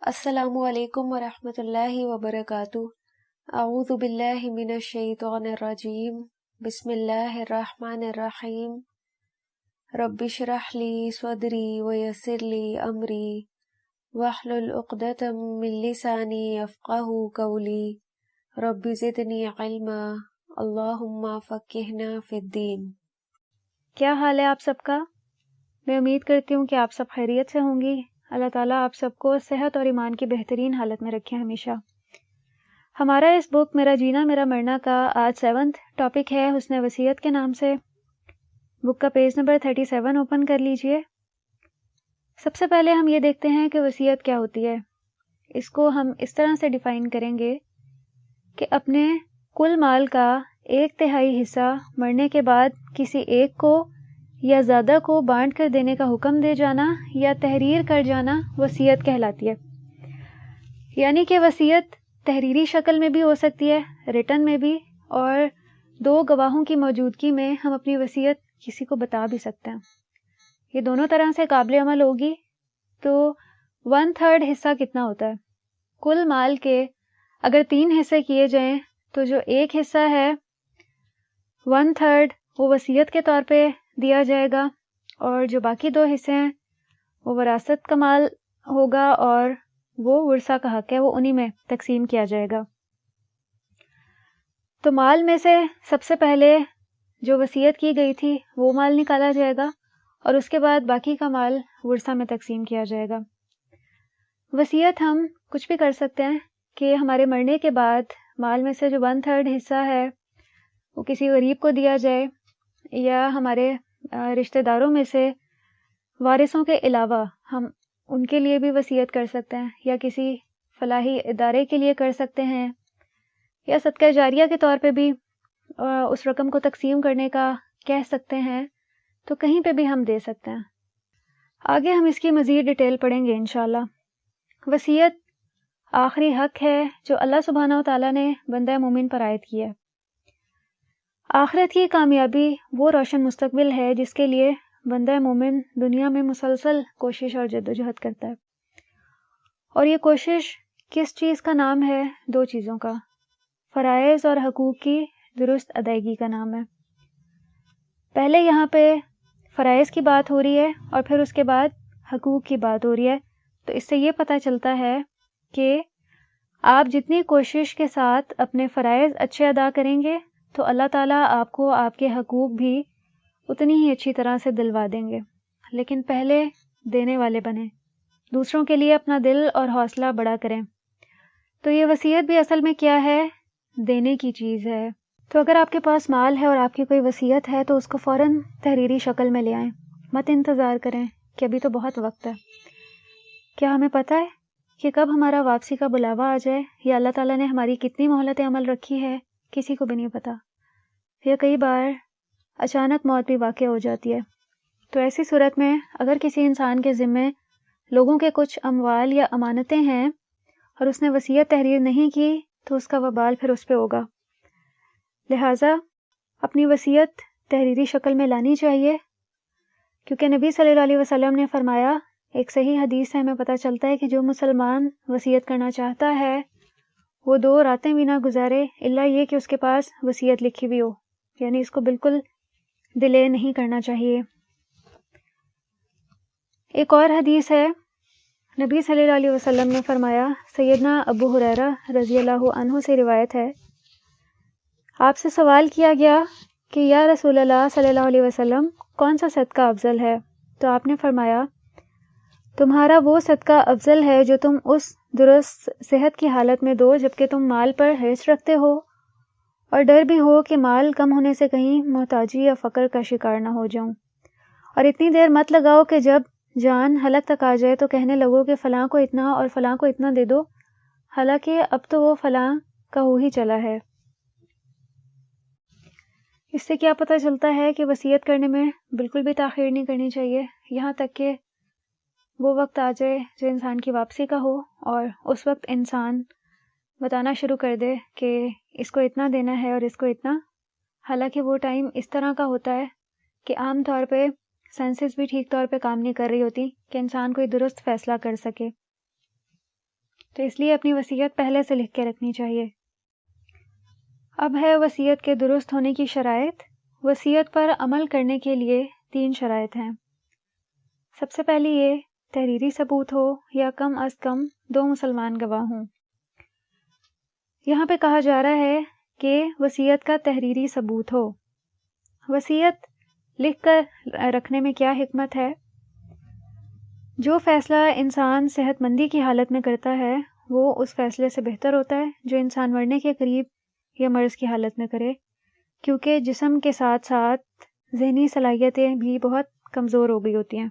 السلام علیکم ورحمۃ اللہ وبرکاتہ۔ اعوذ باللہ من الشیطان الرجیم، بسم اللہ الرحمن الرحیم۔ رب اشرح لی صدری ویسر لی امری واحلل عقدۃ من لسانی یفقہوا قولی، رب زدنی علما، اللہم فقہنا فی الدین۔ کیا حال ہے آپ سب کا؟ میں امید کرتی ہوں کہ آپ سب خیریت سے ہوں گی۔ اللہ تعالیٰ آپ سب کو صحت اور ایمان کی بہترین حالت میں رکھے ہمیشہ۔ ہمارا اس بک میرا جینا میرا مرنا کا آج 7th ٹاپک ہے حسن وصیت کے نام سے۔ بک کا پیج نمبر 37 اوپن کر لیجئے۔ سب سے پہلے ہم یہ دیکھتے ہیں کہ وصیت کیا ہوتی ہے۔ اس کو ہم اس طرح سے ڈیفائن کریں گے کہ اپنے کل مال کا 1/3 حصہ مرنے کے بعد کسی ایک کو یا زیادہ کو بانٹ کر دینے کا حکم دے جانا یا تحریر کر جانا وصیت کہلاتی ہے۔ یعنی کہ وصیت تحریری شکل میں بھی ہو سکتی ہے، ریٹن میں بھی، اور 2 گواہوں کی موجودگی میں ہم اپنی وصیت کسی کو بتا بھی سکتے ہیں۔ یہ دونوں طرح سے قابل عمل ہوگی۔ تو 1/3 حصہ کتنا ہوتا ہے؟ کل مال کے اگر 3 حصے کیے جائیں تو جو ایک حصہ ہے 1/3 وہ وصیت کے طور پہ دیا جائے گا، اور جو باقی 2 حصے ہیں وہ وراثت کا مال ہوگا اور وہ ورثہ کا حق ہے، وہ انہی میں تقسیم کیا جائے گا۔ تو مال میں سے سب سے پہلے جو وصیت کی گئی تھی وہ مال نکالا جائے گا، اور اس کے بعد باقی کا مال ورثہ میں تقسیم کیا جائے گا۔ وصیت ہم کچھ بھی کر سکتے ہیں کہ ہمارے مرنے کے بعد مال میں سے جو 1/3 حصہ ہے وہ کسی غریب کو دیا جائے، یا ہمارے رشتہ داروں میں سے وارثوں کے علاوہ ہم ان کے لیے بھی وصیت کر سکتے ہیں، یا کسی فلاحی ادارے کے لیے کر سکتے ہیں، یا صدقہ جاریہ کے طور پہ بھی اس رقم کو تقسیم کرنے کا کہہ سکتے ہیں، تو کہیں پہ بھی ہم دے سکتے ہیں۔ آگے ہم اس کی مزید ڈیٹیل پڑھیں گے انشاءاللہ۔ وصیت آخری حق ہے جو اللہ سبحانہ و تعالیٰ نے بندہ مومن پر عائد کیا ہے۔ آخرت کی کامیابی وہ روشن مستقبل ہے جس کے لیے بندہ مومن دنیا میں مسلسل کوشش اور جدوجہد کرتا ہے۔ اور یہ کوشش کس چیز کا نام ہے؟ 2 چیزوں کا، فرائض اور حقوق کی درست ادائیگی کا نام ہے۔ پہلے یہاں پہ فرائض کی بات ہو رہی ہے اور پھر اس کے بعد حقوق کی بات ہو رہی ہے، تو اس سے یہ پتہ چلتا ہے کہ آپ جتنی کوشش کے ساتھ اپنے فرائض اچھے ادا کریں گے تو اللہ تعالیٰ آپ کو آپ کے حقوق بھی اتنی ہی اچھی طرح سے دلوا دیں گے۔ لیکن پہلے دینے والے بنیں، دوسروں کے لیے اپنا دل اور حوصلہ بڑا کریں۔ تو یہ وصیت بھی اصل میں کیا ہے؟ دینے کی چیز ہے۔ تو اگر آپ کے پاس مال ہے اور آپ کی کوئی وصیت ہے تو اس کو فوراً تحریری شکل میں لے آئیں، مت انتظار کریں کہ ابھی تو بہت وقت ہے۔ کیا ہمیں پتہ ہے کہ کب ہمارا واپسی کا بلاوا آ جائے، یا اللہ تعالیٰ نے ہماری کتنی مہلت عمل رکھی ہے؟ کسی کو بھی نہیں پتہ، یا کئی بار اچانک موت بھی واقع ہو جاتی ہے۔ تو ایسی صورت میں اگر کسی انسان کے ذمے لوگوں کے کچھ اموال یا امانتیں ہیں اور اس نے وصیت تحریر نہیں کی تو اس کا وبال پھر اس پہ ہوگا۔ لہٰذا اپنی وصیت تحریری شکل میں لانی چاہیے، کیونکہ نبی صلی اللہ علیہ وسلم نے فرمایا، ایک صحیح حدیث سے ہمیں پتہ چلتا ہے کہ جو مسلمان وصیت کرنا چاہتا ہے وہ 2 راتیں بھی نہ گزارے الا یہ کہ اس کے پاس وصیت لکھی ہوئی ہو، یعنی اس کو بالکل ڈیلے نہیں کرنا چاہیے۔ ایک اور حدیث ہے، نبی صلی اللہ علیہ وسلم نے فرمایا، سیدنا ابو ہریرہ رضی اللہ عنہ سے روایت ہے، آپ سے سوال کیا گیا کہ یا رسول اللہ صلی اللہ علیہ وسلم کون سا صدقہ افضل ہے؟ تو آپ نے فرمایا، تمہارا وہ صدقہ افضل ہے جو تم اس درست صحت کی حالت میں دو جبکہ تم مال پر حرص رکھتے ہو اور ڈر بھی ہو کہ مال کم ہونے سے کہیں محتاجی یا فقر کا شکار نہ ہو جاؤں، اور اتنی دیر مت لگاؤ کہ جب جان حلق تک آ جائے تو کہنے لگو کہ فلاں کو اتنا اور فلاں کو اتنا دے دو، حالانکہ اب تو وہ فلاں کا ہو ہی چلا ہے۔ اس سے کیا پتہ چلتا ہے کہ وصیت کرنے میں بالکل بھی تاخیر نہیں کرنی چاہیے، یہاں تک کہ وہ وقت آ جائے جو انسان کی واپسی کا ہو، اور اس وقت انسان بتانا شروع کر دے کہ اس کو اتنا دینا ہے اور اس کو اتنا، حالانکہ وہ ٹائم اس طرح کا ہوتا ہے کہ عام طور پہ سینسز بھی ٹھیک طور پہ کام نہیں کر رہی ہوتی کہ انسان کوئی درست فیصلہ کر سکے۔ تو اس لیے اپنی وصیت پہلے سے لکھ کے رکھنی چاہیے۔ اب ہے وصیت کے درست ہونے کی شرائط۔ وصیت پر عمل کرنے کے لیے 3 شرائط ہیں۔ سب سے پہلی یہ تحریری ثبوت ہو یا کم از کم 2 مسلمان گواہ ہوں۔ یہاں پہ کہا جا رہا ہے کہ وصیت کا تحریری ثبوت ہو۔ وصیت لکھ کر رکھنے میں کیا حکمت ہے؟ جو فیصلہ انسان صحت مندی کی حالت میں کرتا ہے وہ اس فیصلے سے بہتر ہوتا ہے جو انسان مرنے کے قریب یا مرض کی حالت میں کرے، کیونکہ جسم کے ساتھ ساتھ ذہنی صلاحیتیں بھی بہت کمزور ہو گئی ہوتی ہیں۔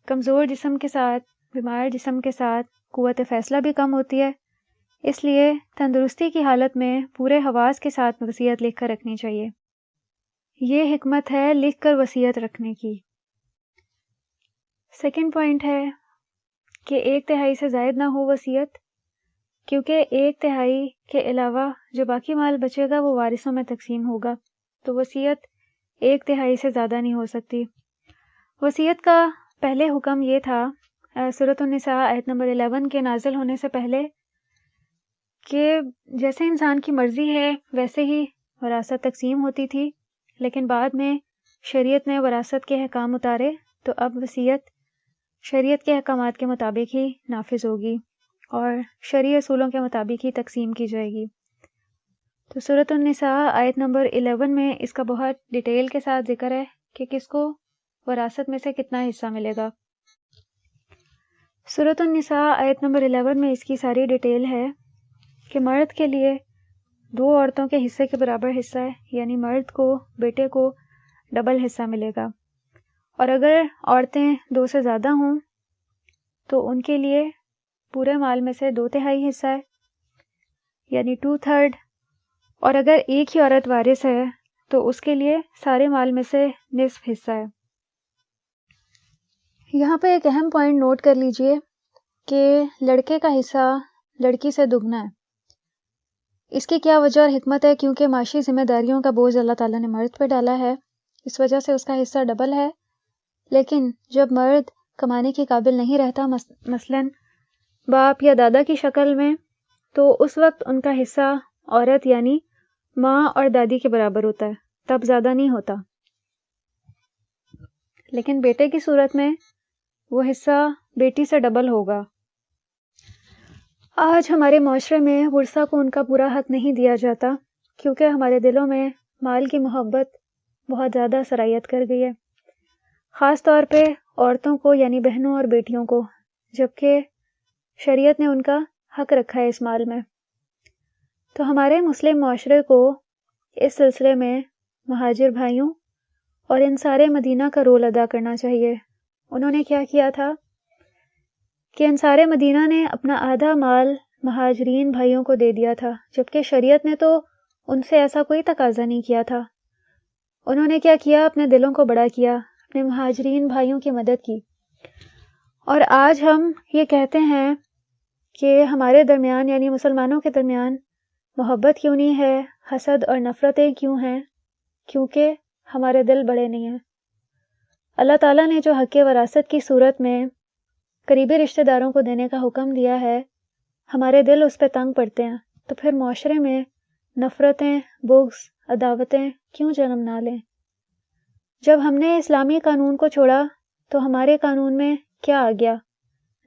کمزور جسم کے ساتھ، بیمار جسم کے ساتھ قوت فیصلہ بھی کم ہوتی ہے، اس لیے تندرستی کی حالت میں پورے حواس کے ساتھ وصیت لکھ کر رکھنی چاہیے۔ یہ حکمت ہے لکھ کر وصیت رکھنے کی۔ سیکنڈ پوائنٹ ہے کہ 1/3 سے زائد نہ ہو وصیت، کیونکہ 1/3 کے علاوہ جو باقی مال بچے گا وہ وارثوں میں تقسیم ہوگا، تو وصیت 1/3 سے زیادہ نہیں ہو سکتی۔ وصیت کا پہلے حکم یہ تھا سورۃ النساء آیت نمبر 11 کے نازل ہونے سے پہلے کہ جیسے انسان کی مرضی ہے ویسے ہی وراثت تقسیم ہوتی تھی، لیکن بعد میں شریعت نے وراثت کے احکام اتارے تو اب وصیت شریعت کے احکامات کے مطابق ہی نافذ ہوگی اور شرعی اصولوں کے مطابق ہی تقسیم کی جائے گی۔ تو سورۃ النساء آیت نمبر 11 میں اس کا بہت ڈیٹیل کے ساتھ ذکر ہے کہ کس کو وراثت میں سے کتنا حصہ ملے گا۔ سورۃ النساء آیت نمبر 11 میں اس کی ساری ڈیٹیل ہے کہ مرد کے لیے 2 عورتوں کے حصے کے برابر حصہ ہے، یعنی مرد کو بیٹے کو ڈبل حصہ ملے گا، اور اگر عورتیں 2 سے زیادہ ہوں تو ان کے لیے پورے مال میں سے 2/3 حصہ ہے، یعنی 2/3، اور اگر ایک ہی عورت وارث ہے تو اس کے لیے سارے مال میں سے نصف حصہ ہے۔ یہاں پہ ایک اہم پوائنٹ نوٹ کر لیجئے کہ لڑکے کا حصہ لڑکی سے دگنا ہے۔ اس کی کیا وجہ اور حکمت ہے؟ کیونکہ معاشی ذمہ داریوں کا بوجھ اللہ تعالیٰ نے مرد پہ ڈالا ہے، اس وجہ سے اس کا حصہ ڈبل ہے۔ لیکن جب مرد کمانے کے قابل نہیں رہتا، مثلاً باپ یا دادا کی شکل میں، تو اس وقت ان کا حصہ عورت یعنی ماں اور دادی کے برابر ہوتا ہے، تب زیادہ نہیں ہوتا۔ لیکن بیٹے کی صورت میں وہ حصہ بیٹی سے ڈبل ہوگا۔ آج ہمارے معاشرے میں ورثہ کو ان کا پورا حق نہیں دیا جاتا، کیونکہ ہمارے دلوں میں مال کی محبت بہت زیادہ سرایت کر گئی ہے، خاص طور پہ عورتوں کو یعنی بہنوں اور بیٹیوں کو، جبکہ شریعت نے ان کا حق رکھا ہے اس مال میں۔ تو ہمارے مسلم معاشرے کو اس سلسلے میں مہاجر بھائیوں اور ان سارے مدینہ کا رول ادا کرنا چاہیے۔ انہوں نے کیا کیا تھا کہ انصار مدینہ نے اپنا آدھا مال مہاجرین بھائیوں کو دے دیا تھا، جبکہ شریعت نے تو ان سے ایسا کوئی تقاضا نہیں کیا تھا۔ انہوں نے کیا کیا؟ اپنے دلوں کو بڑا کیا، اپنے مہاجرین بھائیوں کی مدد کی۔ اور آج ہم یہ کہتے ہیں کہ ہمارے درمیان یعنی مسلمانوں کے درمیان محبت کیوں نہیں ہے، حسد اور نفرتیں کیوں ہیں؟ کیونکہ ہمارے دل بڑے نہیں ہیں۔ اللہ تعالیٰ نے جو حق وراثت کی صورت میں قریبی رشتہ داروں کو دینے کا حکم دیا ہے، ہمارے دل اس پہ تنگ پڑتے ہیں، تو پھر معاشرے میں نفرتیں، بغض، عداوتیں کیوں جنم نہ لیں؟ جب ہم نے اسلامی قانون کو چھوڑا تو ہمارے قانون میں کیا آ گیا؟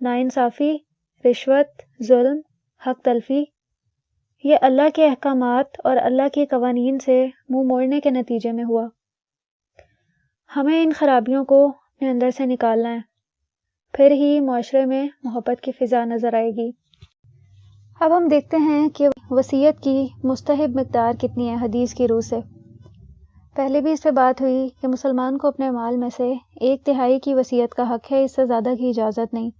ناانصافی، رشوت، ظلم، حق تلفی۔ یہ اللہ کے احکامات اور اللہ کے قوانین سے منہ موڑنے کے نتیجے میں ہوا۔ ہمیں ان خرابیوں کو اپنے اندر سے نکالنا ہے، پھر ہی معاشرے میں محبت کی فضا نظر آئے گی۔ اب ہم دیکھتے ہیں کہ وصیت کی مستحب مقدار کتنی ہے حدیث کی روح سے۔ پہلے بھی اس پہ بات ہوئی کہ مسلمان کو اپنے مال میں سے 1/3 کی وصیت کا حق ہے، اس سے زیادہ کی اجازت نہیں۔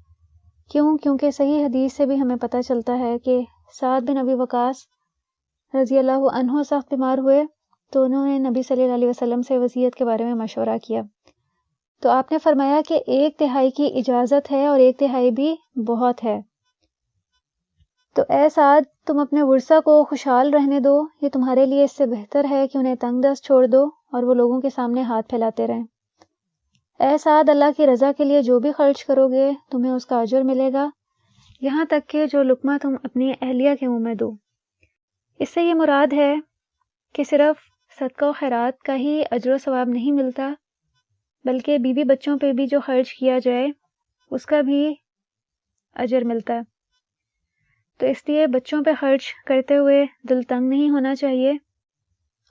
کیوں؟ کیونکہ صحیح حدیث سے بھی ہمیں پتہ چلتا ہے کہ سعد بن ابی وقاص رضی اللہ عنہ سخت بیمار ہوئے تو انہوں نے نبی صلی اللہ علیہ وسلم سے وصیت کے بارے میں مشورہ کیا، تو آپ نے فرمایا کہ 1/3 کی اجازت ہے اور 1/3 بھی بہت ہے۔ تو اے سعد، تم اپنے ورثہ کو خوشحال رہنے دو، یہ تمہارے لیے اس سے بہتر ہے کہ انہیں تنگ دست چھوڑ دو اور وہ لوگوں کے سامنے ہاتھ پھیلاتے رہیں۔ اے سعد، اللہ کی رضا کے لیے جو بھی خرچ کرو گے تمہیں اس کا اجر ملے گا، یہاں تک کہ جو لقمہ تم اپنی اہلیہ کے منہ میں دو۔ اس سے یہ مراد ہے کہ صرف صدقہ و خیرات کا ہی اجر و ثواب نہیں ملتا، بلکہ بیوی بچوں پہ بھی جو خرچ کیا جائے اس کا بھی اجر ملتا ہے۔ تو اس لیے بچوں پہ خرچ کرتے ہوئے دل تنگ نہیں ہونا چاہیے،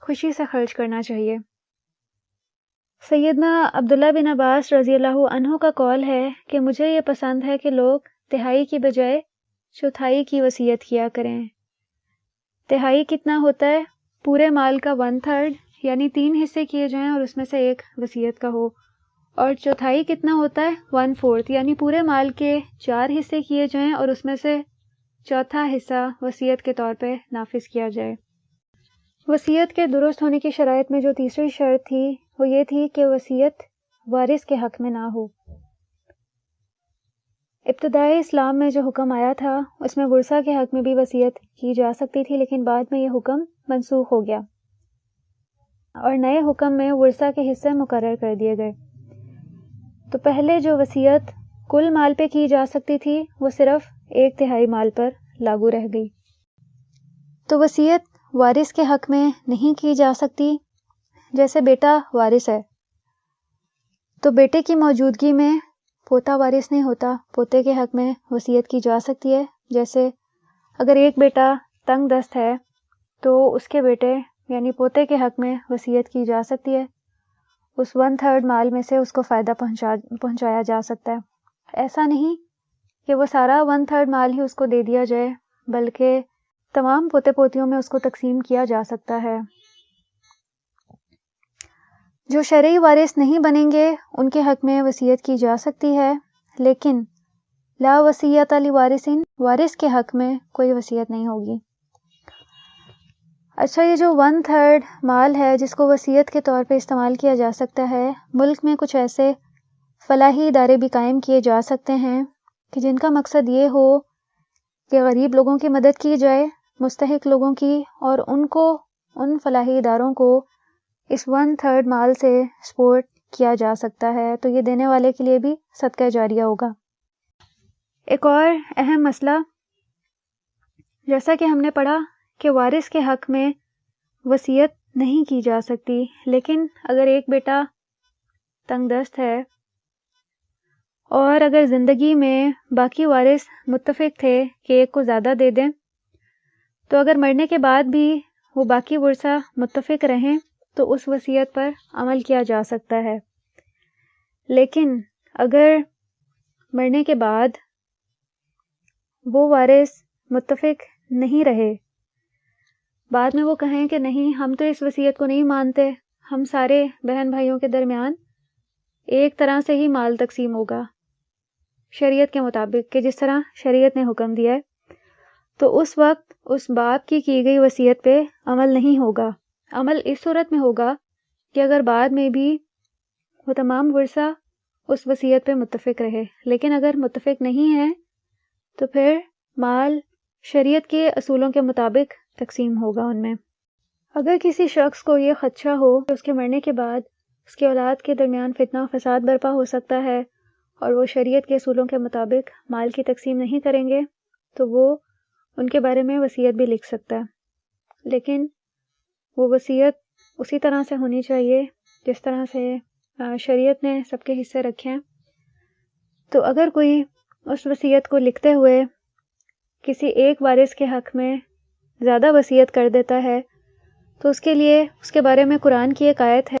خوشی سے خرچ کرنا چاہیے۔ سیدنا عبداللہ بن عباس رضی اللہ عنہ کا قول ہے کہ مجھے یہ پسند ہے کہ لوگ تہائی کی بجائے چوتھائی کی وصیت کیا کریں۔ تہائی کتنا ہوتا ہے؟ پورے مال کا 1/3، یعنی 3 حصے کیے جائیں اور اس میں سے 1 وصیت کا ہو۔ اور چوتھائی کتنا ہوتا ہے؟ 1/4، یعنی پورے مال کے 4 حصے کیے جائیں اور اس میں سے چوتھا حصہ وصیت کے طور پہ نافذ کیا جائے۔ وصیت کے درست ہونے کی شرائط میں جو تیسری شرط تھی وہ یہ تھی کہ وصیت وارث کے حق میں نہ ہو۔ ابتدائی اسلام میں جو حکم آیا تھا اس میں ورثہ کے حق میں بھی وصیت کی جا سکتی تھی، لیکن بعد میں یہ حکم منسوخ ہو گیا اور نئے حکم میں ورثہ کے حصے مقرر کر دیے گئے۔ تو پہلے جو وصیت کل مال پہ کی جا سکتی تھی وہ صرف 1/3 مال پر لاگو رہ گئی۔ تو وصیت وارث کے حق میں نہیں کی جا سکتی۔ جیسے بیٹا وارث ہے تو بیٹے کی موجودگی میں پوتا وارث نہیں ہوتا، پوتے کے حق میں وصیت کی جا سکتی ہے۔ جیسے اگر ایک بیٹا تنگ دست ہے تو اس کے بیٹے یعنی پوتے کے حق میں وصیت کی جا سکتی ہے، اس 1/3 مال میں سے اس کو فائدہ پہنچایا جا سکتا ہے۔ ایسا نہیں کہ وہ سارا 1/3 مال ہی اس کو دے دیا جائے، بلکہ تمام پوتے پوتیوں میں اس کو تقسیم کیا جا سکتا ہے۔ جو شرعی وارث نہیں بنیں گے ان کے حق میں وصیت کی جا سکتی ہے، لیکن لا وصیت لوارث، وارث کے حق میں کوئی وصیت نہیں ہوگی۔ اچھا، یہ جو 1/3 مال ہے جس کو وصیت کے طور پہ استعمال کیا جا سکتا ہے، ملک میں کچھ ایسے فلاحی ادارے بھی قائم کیے جا سکتے ہیں کہ جن کا مقصد یہ ہو کہ غریب لوگوں کی مدد کی جائے، مستحق لوگوں کی، اور ان فلاحی اداروں کو اس 1/3 مال سے سپورٹ کیا جا سکتا ہے، تو یہ دینے والے کے لیے بھی صدقہ جاریہ ہوگا۔ ایک اور اہم مسئلہ، جیسا کہ ہم نے پڑھا کہ وارث کے حق میں وصیت نہیں کی جا سکتی، لیکن اگر ایک بیٹا تنگ دست ہے اور اگر زندگی میں باقی وارث متفق تھے کہ ایک کو زیادہ دے دیں، تو اگر مرنے کے بعد بھی وہ باقی ورثہ متفق رہیں تو اس وصیت پر عمل کیا جا سکتا ہے۔ لیکن اگر مرنے کے بعد وہ وارث متفق نہیں رہے، بعد میں وہ کہیں کہ نہیں ہم تو اس وصیت کو نہیں مانتے، ہم سارے بہن بھائیوں کے درمیان ایک طرح سے ہی مال تقسیم ہوگا شریعت کے مطابق، کہ جس طرح شریعت نے حکم دیا ہے، تو اس وقت اس باپ کی گئی وصیت پہ عمل نہیں ہوگا۔ عمل اس صورت میں ہوگا کہ اگر بعد میں بھی وہ تمام ورثہ اس وصیت پہ متفق رہے، لیکن اگر متفق نہیں ہے تو پھر مال شریعت کے اصولوں کے مطابق تقسیم ہوگا ان میں۔ اگر کسی شخص کو یہ خدشہ ہو کہ اس کے مرنے کے بعد اس کی اولاد کے درمیان فتنہ و فساد برپا ہو سکتا ہے اور وہ شریعت کے اصولوں کے مطابق مال کی تقسیم نہیں کریں گے، تو وہ ان کے بارے میں وصیت بھی لکھ سکتا ہے، لیکن وہ وصیت اسی طرح سے ہونی چاہیے جس طرح سے شریعت نے سب کے حصے رکھے ہیں۔ تو اگر کوئی اس وصیت کو لکھتے ہوئے کسی ایک وارث کے حق میں زیادہ وصیت کر دیتا ہے تو اس کے لیے اس کے بارے میں قرآن کی ایک آیت ہے،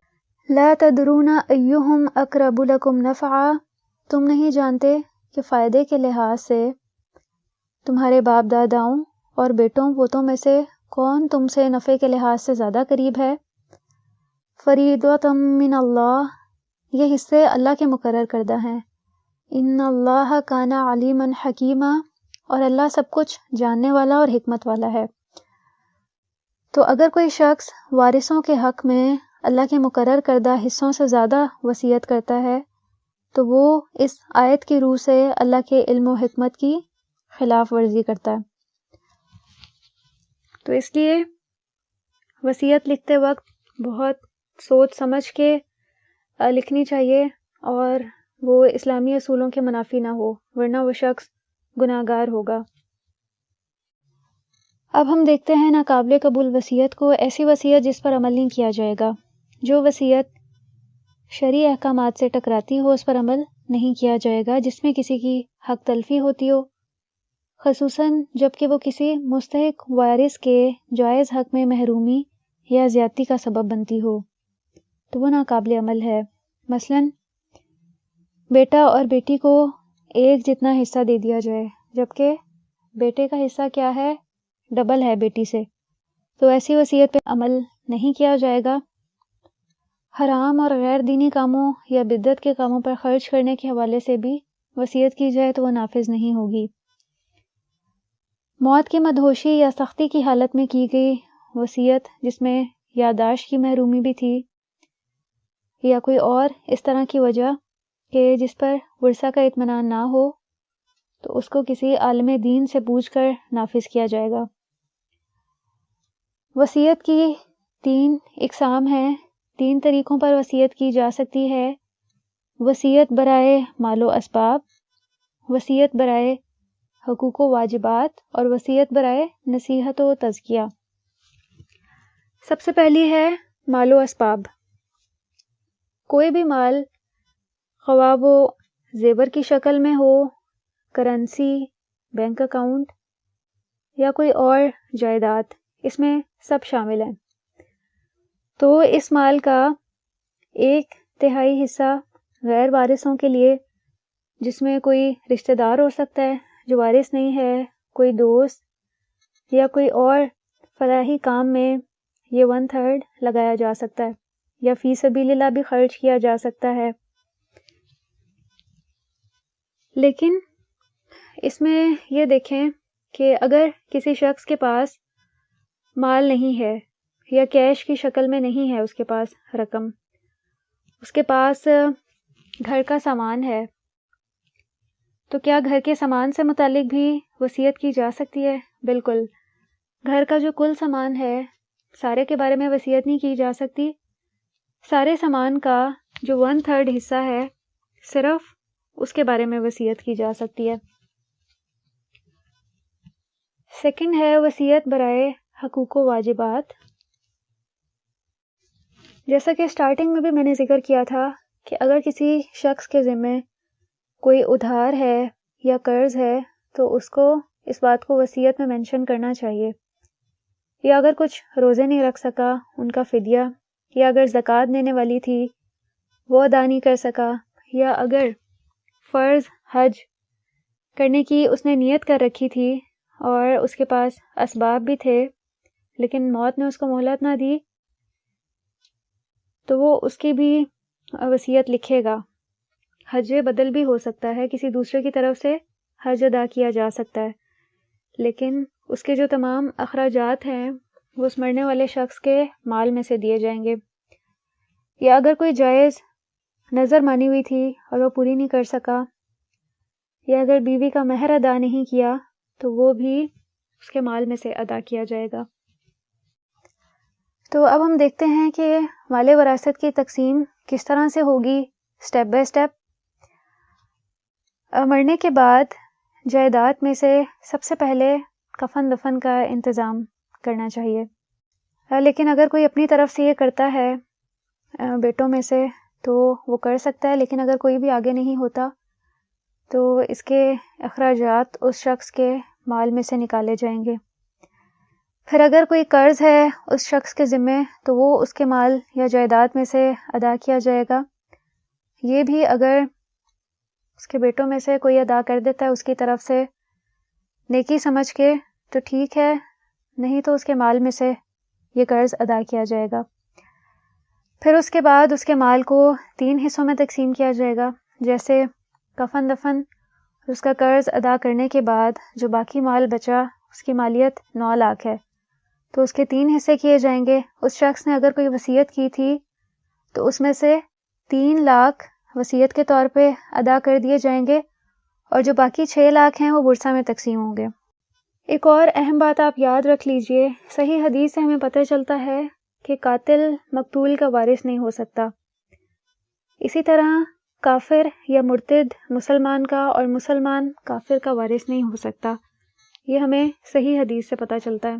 لا تدرون ایہم اقرب لکم نفعا، تم نہیں جانتے کہ فائدے کے لحاظ سے تمہارے باپ داداؤں اور بیٹوں پوتوں میں سے کون تم سے نفع کے لحاظ سے زیادہ قریب ہے۔ فریضۃ من اللہ، یہ حصے اللہ کے مقرر کردہ ہیں۔ ان اللہ کان علیما حکیما، اور اللہ سب کچھ جاننے والا اور حکمت والا ہے۔ تو اگر کوئی شخص وارثوں کے حق میں اللہ کے مقرر کردہ حصوں سے زیادہ وصیت کرتا ہے تو وہ اس آیت کی روح سے اللہ کے علم و حکمت کی خلاف ورزی کرتا ہے۔ تو اس لیے وصیت لکھتے وقت بہت سوچ سمجھ کے لکھنی چاہیے اور وہ اسلامی اصولوں کے منافی نہ ہو، ورنہ وہ شخص گناہگار ہوگا۔ اب ہم دیکھتے ہیں ناقابل قبول وصیت کو، ایسی وصیت جس پر عمل نہیں کیا جائے گا۔ جو وصیت شرعی احکامات سے ٹکراتی ہو اس پر عمل نہیں کیا جائے گا، جس میں کسی کی حق تلفی ہوتی ہو، خصوصاً جب کہ وہ کسی مستحق وارث کے جائز حق میں محرومی یا زیادتی کا سبب بنتی ہو، تو وہ ناقابل عمل ہے۔ مثلاً بیٹا اور بیٹی کو ایک جتنا حصہ دے دیا جائے، جبکہ بیٹے کا حصہ کیا ہے؟ ڈبل ہے بیٹی سے، تو ایسی وصیت پہ عمل نہیں کیا جائے گا۔ حرام اور غیر دینی کاموں یا بدعت کے کاموں پر خرچ کرنے کے حوالے سے بھی وصیت کی جائے تو وہ نافذ نہیں ہوگی۔ موت کی مدہوشی یا سختی کی حالت میں کی گئی وصیت جس میں یادداشت کی محرومی بھی تھی، یا کوئی اور اس طرح کی وجہ کہ جس پر ورثہ کا اطمینان نہ ہو، تو اس کو کسی عالم دین سے پوچھ کر نافذ کیا جائے گا۔ وصیت کی 3 اقسام ہیں، 3 طریقوں پر وصیت کی جا سکتی ہے: وصیت برائے مال و اسباب، وصیت برائے حقوق و واجبات، اور وصیت برائے نصیحت و تزکیہ۔ سب سے پہلی ہے مال و اسباب۔ کوئی بھی مال، خواہ وہ زیور کی شکل میں ہو، کرنسی، بینک اکاؤنٹ یا کوئی اور جائیداد، اس میں سب شامل ہیں، تو اس مال کا 1/3 حصہ غیر وارثوں کے لیے، جس میں کوئی رشتہ دار ہو سکتا ہے جو وارث نہیں ہے، کوئی دوست یا کوئی اور فلاحی کام میں یہ 1/3 لگایا جا سکتا ہے، یا فی سبیل اللہ بھی خرچ کیا جا سکتا ہے۔ لیکن اس میں یہ دیکھیں کہ اگر کسی شخص کے پاس مال نہیں ہے یا کیش کی شکل میں نہیں ہے، اس کے پاس رقم، اس کے پاس گھر کا سامان ہے، تو کیا گھر کے سامان سے متعلق بھی وصیت کی جا سکتی ہے؟ بالکل۔ گھر کا جو کل سامان ہے سارے کے بارے میں وصیت نہیں کی جا سکتی، سارے سامان کا جو 1/3 حصہ ہے صرف اس کے بارے میں وصیت کی جا سکتی ہے۔ سیکنڈ ہے وصیت برائے حقوق و واجبات۔ جیسا کہ سٹارٹنگ میں بھی میں نے ذکر کیا تھا کہ اگر کسی شخص کے ذمہ کوئی ادھار ہے یا قرض ہے تو اس کو اس بات کو وصیت میں مینشن کرنا چاہیے، یا اگر کچھ روزے نہیں رکھ سکا ان کا فدیہ، یا اگر زکوٰۃ دینے والی تھی وہ ادا نہیں کر سکا، یا اگر فرض حج کرنے کی اس نے نیت کر رکھی تھی اور اس کے پاس اسباب بھی تھے لیکن موت نے اس کو مہلت نہ دی، تو وہ اس کی بھی وصیت لکھے گا۔ حج بدل بھی ہو سکتا ہے، کسی دوسرے کی طرف سے حج ادا کیا جا سکتا ہے، لیکن اس کے جو تمام اخراجات ہیں وہ اس مرنے والے شخص کے مال میں سے دیے جائیں گے۔ یا اگر کوئی جائز نظر مانی ہوئی تھی اور وہ پوری نہیں کر سکا، یا اگر بیوی کا مہر ادا نہیں کیا تو وہ بھی اس کے مال میں سے ادا کیا جائے گا۔ تو اب ہم دیکھتے ہیں کہ مال وراثت کی تقسیم کس طرح سے ہوگی سٹیپ بائی سٹیپ۔ مرنے کے بعد جائیداد میں سے سب سے پہلے کفن دفن کا انتظام کرنا چاہیے، لیکن اگر کوئی اپنی طرف سے یہ کرتا ہے بیٹوں میں سے تو وہ کر سکتا ہے، لیکن اگر کوئی بھی آگے نہیں ہوتا تو اس کے اخراجات اس شخص کے مال میں سے نکالے جائیں گے۔ پھر اگر کوئی قرض ہے اس شخص کے ذمے تو وہ اس کے مال یا جائیداد میں سے ادا کیا جائے گا۔ یہ بھی اگر اس کے بیٹوں میں سے کوئی ادا کر دیتا ہے اس کی طرف سے نیکی سمجھ کے تو ٹھیک ہے، نہیں تو اس کے مال میں سے یہ قرض ادا کیا جائے گا۔ پھر اس کے بعد اس کے مال کو 3 حصوں میں تقسیم کیا جائے گا، جیسے کفن دفن، اس کا قرض ادا کرنے کے بعد جو باقی مال بچا اس کی مالیت 9 لاکھ ہے تو اس کے 3 حصے کیے جائیں گے۔ اس شخص نے اگر کوئی وصیت کی تھی تو اس میں سے 3 لاکھ وصیت کے طور پہ ادا کر دیے جائیں گے، اور جو باقی 6 لاکھ ہیں وہ ورثہ میں تقسیم ہوں گے۔ ایک اور اہم بات آپ یاد رکھ لیجئے، صحیح حدیث سے ہمیں پتہ چلتا ہے کہ قاتل مقتول کا وارث نہیں ہو سکتا، اسی طرح کافر یا مرتد مسلمان کا اور مسلمان کافر کا وارث نہیں ہو سکتا. یہ ہمیں صحیح حدیث سے پتہ چلتا ہے.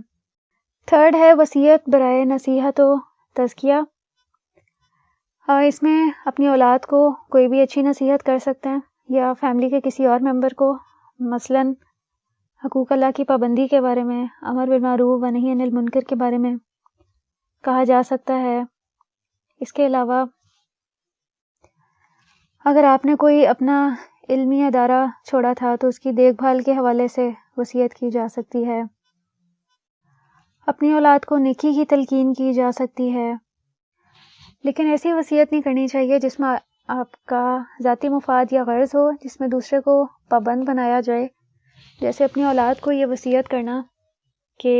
تھرڈ ہے وصیت برائے نصیحت و تزکیہ. اس میں اپنی اولاد کو کوئی بھی اچھی نصیحت کر سکتے ہیں یا فیملی کے کسی اور ممبر کو، مثلاً حقوق اللہ کی پابندی کے بارے میں، امر بالمعروف و نہی عن المنکر کے بارے میں کہا جا سکتا ہے. اس کے علاوہ اگر آپ نے کوئی اپنا علمی ادارہ چھوڑا تھا تو اس کی دیکھ بھال کے حوالے سے وصیت کی جا سکتی ہے. اپنی اولاد کو نیکی کی تلقین کی جا سکتی ہے. لیکن ایسی وصیت نہیں کرنی چاہیے جس میں آپ کا ذاتی مفاد یا غرض ہو، جس میں دوسرے کو پابند بنایا جائے. جیسے اپنی اولاد کو یہ وصیت کرنا کہ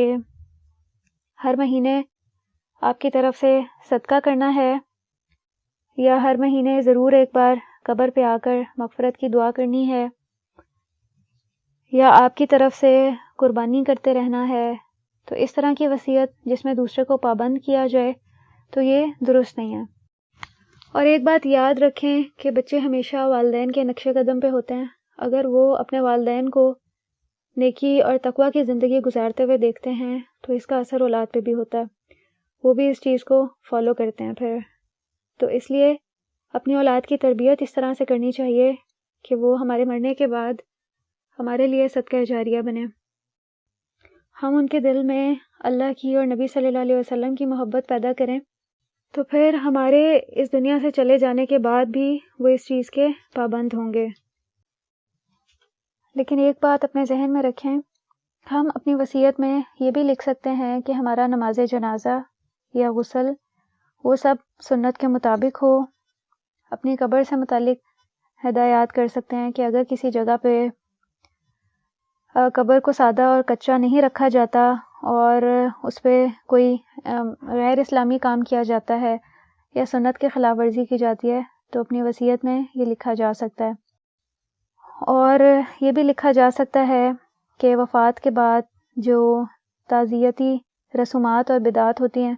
ہر مہینے آپ کی طرف سے صدقہ کرنا ہے، یا ہر مہینے ضرور ایک بار قبر پہ آ کر مغفرت کی دعا کرنی ہے، یا آپ کی طرف سے قربانی کرتے رہنا ہے. تو اس طرح کی وصیت جس میں دوسرے کو پابند کیا جائے تو یہ درست نہیں ہے. اور ایک بات یاد رکھیں کہ بچے ہمیشہ والدین کے نقش قدم پہ ہوتے ہیں. اگر وہ اپنے والدین کو نیکی اور تقوی کی زندگی گزارتے ہوئے دیکھتے ہیں تو اس کا اثر اولاد پہ بھی ہوتا ہے، وہ بھی اس چیز کو فالو کرتے ہیں پھر. تو اس لیے اپنی اولاد کی تربیت اس طرح سے کرنی چاہیے کہ وہ ہمارے مرنے کے بعد ہمارے لیے صدقہ جاریہ بنے. ہم ان کے دل میں اللہ کی اور نبی صلی اللہ علیہ وسلم کی محبت پیدا کریں تو پھر ہمارے اس دنیا سے چلے جانے کے بعد بھی وہ اس چیز کے پابند ہوں گے. لیکن ایک بات اپنے ذہن میں رکھیں، ہم اپنی وصیت میں یہ بھی لکھ سکتے ہیں کہ ہمارا نماز جنازہ یا غسل وہ سب سنت کے مطابق ہو. اپنی قبر سے متعلق ہدایات کر سکتے ہیں کہ اگر کسی جگہ پہ قبر کو سادہ اور کچا نہیں رکھا جاتا اور اس پہ کوئی غیر اسلامی کام کیا جاتا ہے یا سنت کے خلاف ورزی کی جاتی ہے تو اپنی وصیت میں یہ لکھا جا سکتا ہے. اور یہ بھی لکھا جا سکتا ہے کہ وفات کے بعد جو تعزیتی رسومات اور بدعات ہوتی ہیں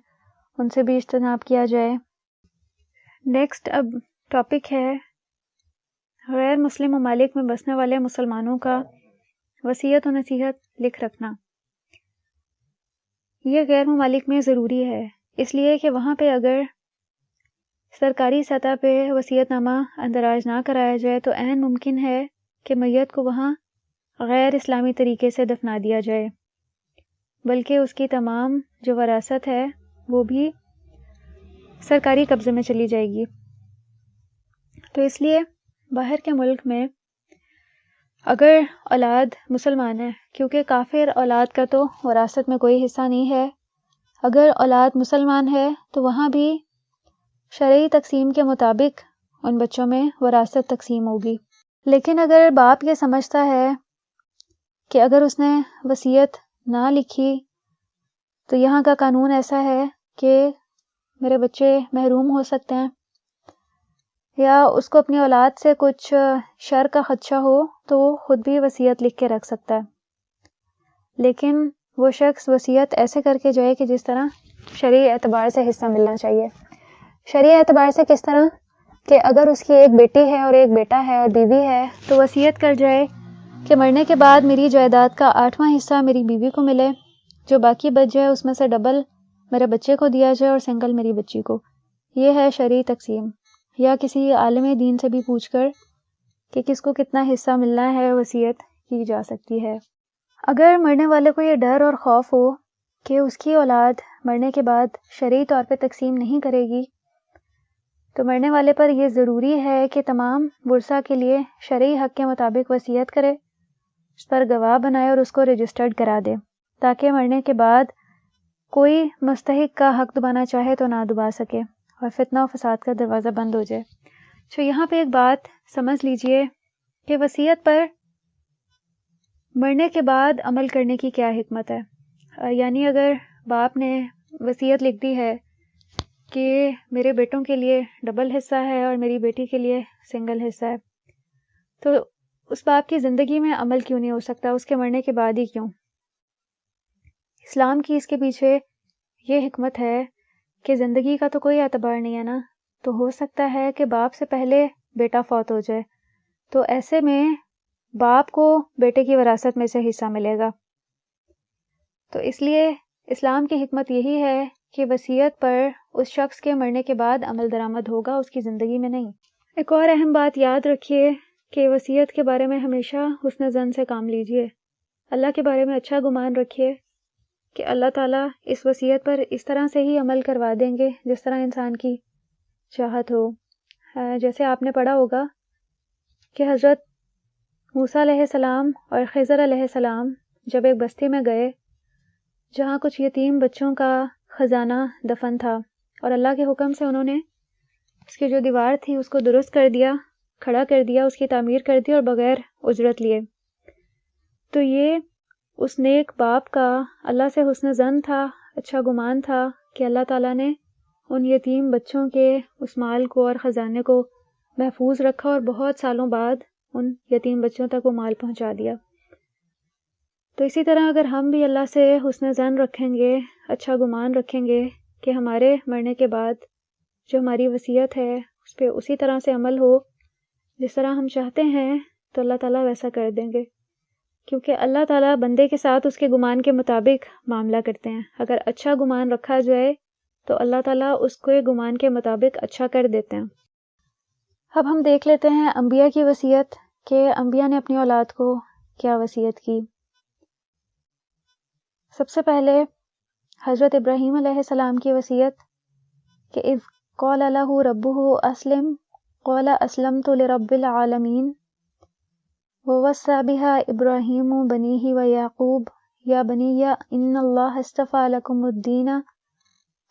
ان سے بھی اجتناب کیا جائے. نیکسٹ اب ٹاپک ہے غیر مسلم ممالک میں بسنے والے مسلمانوں کا وصیت و نصیحت لکھ رکھنا. یہ غیر ممالک میں ضروری ہے اس لیے کہ وہاں پہ اگر سرکاری سطح پہ وصیت نامہ اندراج نہ کرایا جائے تو عین ممکن ہے کہ میت کو وہاں غیر اسلامی طریقے سے دفنا دیا جائے، بلکہ اس کی تمام جو وراثت ہے وہ بھی سرکاری قبضے میں چلی جائے گی. تو اس لیے باہر کے ملک میں اگر اولاد مسلمان ہے، کیونکہ کافر اولاد کا تو وراثت میں کوئی حصہ نہیں ہے، اگر اولاد مسلمان ہے تو وہاں بھی شرعی تقسیم کے مطابق ان بچوں میں وراثت تقسیم ہوگی. لیکن اگر باپ یہ سمجھتا ہے کہ اگر اس نے وصیت نہ لکھی تو یہاں کا قانون ایسا ہے کہ میرے بچے محروم ہو سکتے ہیں، یا اس کو اپنی اولاد سے کچھ شر کا خدشہ ہو تو وہ خود بھی وصیت لکھ کے رکھ سکتا ہے. لیکن وہ شخص وصیت ایسے کر کے جائے کہ جس طرح شرعی اعتبار سے حصہ ملنا چاہیے. شرعی اعتبار سے کس طرح کہ اگر اس کی ایک بیٹی ہے اور ایک بیٹا ہے اور بیوی ہے تو وصیت کر جائے کہ مرنے کے بعد میری جائیداد کا 8واں حصہ میری بیوی کو ملے، جو باقی بچ جائے اس میں سے ڈبل میرے بچے کو دیا جائے اور سنگل میری بچی کو. یہ ہے شرعی تقسیم. یا کسی عالم دین سے بھی پوچھ کر کہ کس کو کتنا حصہ ملنا ہے وصیت کی جا سکتی ہے. اگر مرنے والے کو یہ ڈر اور خوف ہو کہ اس کی اولاد مرنے کے بعد شرعی طور پہ تقسیم نہیں کرے گی تو مرنے والے پر یہ ضروری ہے کہ تمام ورثہ کے لیے شرعی حق کے مطابق وصیت کرے، اس پر گواہ بنائے اور اس کو رجسٹرڈ کرا دے تاکہ مرنے کے بعد کوئی مستحق کا حق دبانا چاہے تو نہ دبا سکے اور فتنہ و فساد کا دروازہ بند ہو جائے. تو یہاں پہ ایک بات سمجھ لیجئے کہ وصیت پر مرنے کے بعد عمل کرنے کی کیا حکمت ہے. یعنی اگر باپ نے وصیت لکھ دی ہے کہ میرے بیٹوں کے لیے ڈبل حصہ ہے اور میری بیٹی کے لیے سنگل حصہ ہے، تو اس باپ کی زندگی میں عمل کیوں نہیں ہو سکتا، اس کے مرنے کے بعد ہی کیوں؟ اسلام کی اس کے پیچھے یہ حکمت ہے کہ زندگی کا تو کوئی اعتبار نہیں ہے نا، تو ہو سکتا ہے کہ باپ سے پہلے بیٹا فوت ہو جائے، تو ایسے میں باپ کو بیٹے کی وراثت میں سے حصہ ملے گا۔ تو اس لیے اسلام کی حکمت یہی ہے کہ وصیت پر اس شخص کے مرنے کے بعد عمل درآمد ہوگا، اس کی زندگی میں نہیں۔ ایک اور اہم بات یاد رکھیے کہ وصیت کے بارے میں ہمیشہ حسن ظن سے کام لیجیے، اللہ کے بارے میں اچھا گمان رکھیے کہ اللہ تعالیٰ اس وصیت پر اس طرح سے ہی عمل کروا دیں گے جس طرح انسان کی چاہت ہو۔ جیسے آپ نے پڑھا ہوگا کہ حضرت موسیٰ علیہ السلام اور خضر علیہ السلام جب ایک بستی میں گئے جہاں کچھ یتیم بچوں کا خزانہ دفن تھا، اور اللہ کے حکم سے انہوں نے اس کی جو دیوار تھی اس کو درست کر دیا، کھڑا کر دیا، اس کی تعمیر کر دی اور بغیر اجرت لیے۔ تو یہ اس نیک باپ کا اللہ سے حسن ظن تھا، اچھا گمان تھا کہ اللہ تعالیٰ نے ان یتیم بچوں کے اس مال کو اور خزانے کو محفوظ رکھا اور بہت سالوں بعد ان یتیم بچوں تک وہ مال پہنچا دیا۔ تو اسی طرح اگر ہم بھی اللہ سے حسن ظن رکھیں گے، اچھا گمان رکھیں گے کہ ہمارے مرنے کے بعد جو ہماری وصیت ہے اس پہ اسی طرح سے عمل ہو جس طرح ہم چاہتے ہیں، تو اللہ تعالیٰ ویسا کر دیں گے، کیونکہ اللہ تعالیٰ بندے کے ساتھ اس کے گمان کے مطابق معاملہ کرتے ہیں۔ اگر اچھا گمان رکھا جائے تو اللہ تعالیٰ اس کو گمان کے مطابق اچھا کر دیتے ہیں۔ اب ہم دیکھ لیتے ہیں انبیاء کی وصیت کہ انبیاء نے اپنی اولاد کو کیا وصیت کی۔ سب سے پہلے حضرت ابراہیم علیہ السلام کی وصیت کہ اذ قال لہ ربہ اسلم قال اسلمت لرب العالمین ووصى بها ابراہیم بنیہ ویعقوب یا بنی ان اللہ اصطفى لکم الدین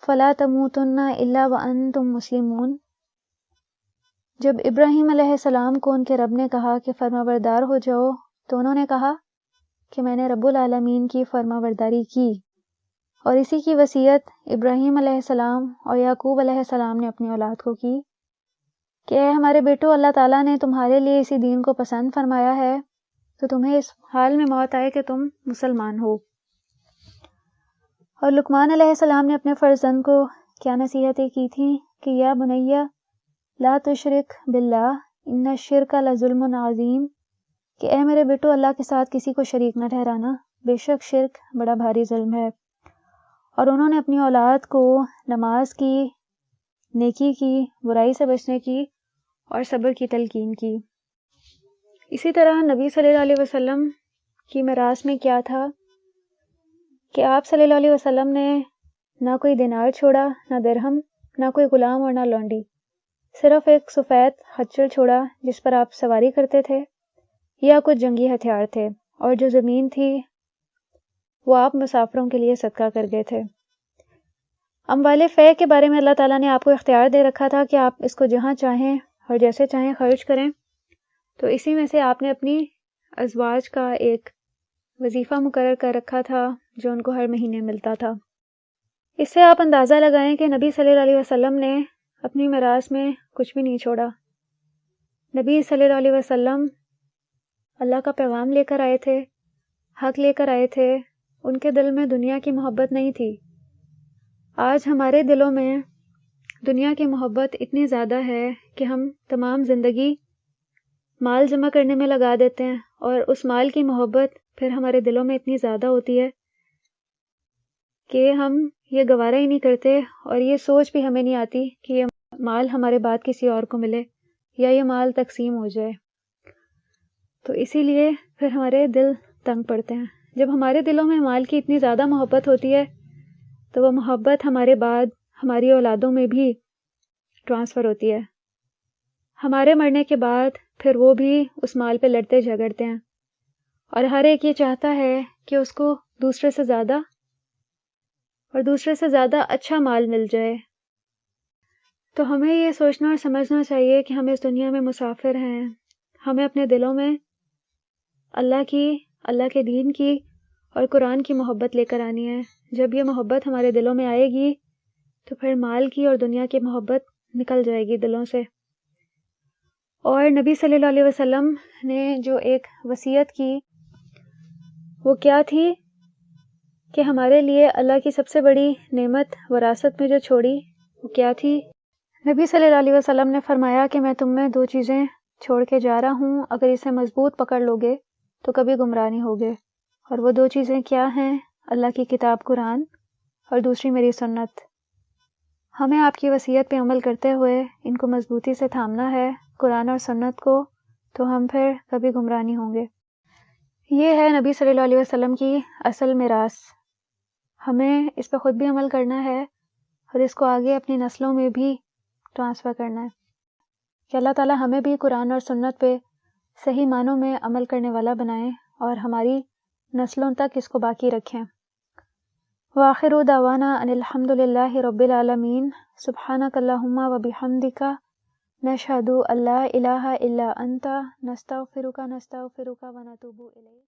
فلا تموتن الا وانتم مسلمون۔ جب ابراہیم علیہ السلام کو ان کے رب نے کہا کہ فرمانبردار ہو جاؤ تو انہوں نے کہا کہ میں نے رب العالمین کی فرمانبرداری کی، اور اسی کی وصیت ابراہیم علیہ السلام اور یعقوب علیہ السلام نے اپنی اولاد کو کی کہ اے ہمارے بیٹو، اللہ تعالیٰ نے تمہارے لیے اسی دین کو پسند فرمایا ہے تو تمہیں اس حال میں موت آئے کہ تم مسلمان ہو۔ اور لقمان علیہ السلام نے اپنے فرزند کو کیا نصیحتیں کی تھیں کہ یا بنیہ لا تشرک باللہ ان الشرک لظلم عظیم، کہ اے میرے بیٹو اللہ کے ساتھ کسی کو شریک نہ ٹھہرانا، بے شک شرک بڑا بھاری ظلم ہے۔ اور انہوں نے اپنی اولاد کو نماز کی، نیکی کی، برائی سے بچنے کی اور صبر کی تلقین کی۔ اسی طرح نبی صلی اللہ علیہ وسلم کی میراث میں کیا تھا کہ آپ صلی اللہ علیہ وسلم نے نہ کوئی دینار چھوڑا، نہ درہم، نہ کوئی غلام اور نہ لونڈی، صرف ایک سفید خچر چھوڑا جس پر آپ سواری کرتے تھے، یا کچھ جنگی ہتھیار تھے، اور جو زمین تھی وہ آپ مسافروں کے لیے صدقہ کر گئے تھے۔ اموال فے کے بارے میں اللہ تعالیٰ نے آپ کو اختیار دے رکھا تھا کہ آپ اس کو جہاں چاہیں اور جیسے چاہیں خرچ کریں، تو اسی میں سے آپ نے اپنی ازواج کا ایک وظیفہ مقرر کر رکھا تھا جو ان کو ہر مہینے ملتا تھا۔ اس سے آپ اندازہ لگائیں کہ نبی صلی اللہ علیہ وسلم نے اپنی میراث میں کچھ بھی نہیں چھوڑا۔ نبی صلی اللہ علیہ وسلم اللہ کا پیغام لے کر آئے تھے، حق لے کر آئے تھے، ان کے دل میں دنیا کی محبت نہیں تھی۔ آج ہمارے دلوں میں دنیا کی محبت اتنی زیادہ ہے کہ ہم تمام زندگی مال جمع کرنے میں لگا دیتے ہیں، اور اس مال کی محبت پھر ہمارے دلوں میں اتنی زیادہ ہوتی ہے کہ ہم یہ گوارا ہی نہیں کرتے، اور یہ سوچ بھی ہمیں نہیں آتی کہ یہ مال ہمارے بعد کسی اور کو ملے یا یہ مال تقسیم ہو جائے۔ تو اسی لیے پھر ہمارے دل تنگ پڑتے ہیں۔ جب ہمارے دلوں میں مال کی اتنی زیادہ محبت ہوتی ہے تو وہ محبت ہمارے بعد ہماری اولادوں میں بھی ٹرانسفر ہوتی ہے۔ ہمارے مرنے کے بعد پھر وہ بھی اس مال پہ لڑتے جھگڑتے ہیں، اور ہر ایک یہ چاہتا ہے کہ اس کو دوسرے سے زیادہ اور دوسرے سے زیادہ اچھا مال مل جائے۔ تو ہمیں یہ سوچنا اور سمجھنا چاہیے کہ ہم اس دنیا میں مسافر ہیں، ہمیں اپنے دلوں میں اللہ کی، اللہ کے دین کی اور قرآن کی محبت لے کر آنی ہے۔ جب یہ محبت ہمارے دلوں میں آئے گی تو پھر مال کی اور دنیا کی محبت نکل جائے گی دلوں سے۔ اور نبی صلی اللہ علیہ وسلم نے جو ایک وصیت کی وہ کیا تھی کہ ہمارے لیے اللہ کی سب سے بڑی نعمت وراثت میں جو چھوڑی وہ کیا تھی؟ نبی صلی اللہ علیہ وسلم نے فرمایا کہ میں تم میں 2 چیزیں چھوڑ کے جا رہا ہوں، اگر اسے مضبوط پکڑ لو گے تو کبھی گمراہ نہیں ہوگے، اور وہ 2 چیزیں کیا ہیں؟ اللہ کی کتاب قرآن اور دوسری میری سنت۔ ہمیں آپ کی وصیت پہ عمل کرتے ہوئے ان کو مضبوطی سے تھامنا ہے، قرآن اور سنت کو، تو ہم پھر کبھی گمراہ نہیں ہوں گے۔ یہ ہے نبی صلی اللہ علیہ وسلم کی اصل میراث۔ ہمیں اس پہ خود بھی عمل کرنا ہے اور اس کو آگے اپنی نسلوں میں بھی ٹرانسفر کرنا ہے کہ اللہ تعالیٰ ہمیں بھی قرآن اور سنت پہ صحیح معنوں میں عمل کرنے والا بنائیں اور ہماری نسلوں تک اس کو باقی رکھیں۔ وآخر دعوانا ان الحمد للہ رب العالمین، سبحانک اللہم و بحمدک، نشہد ان لا الہ الا انت، نستغفرک و نتوب الیک۔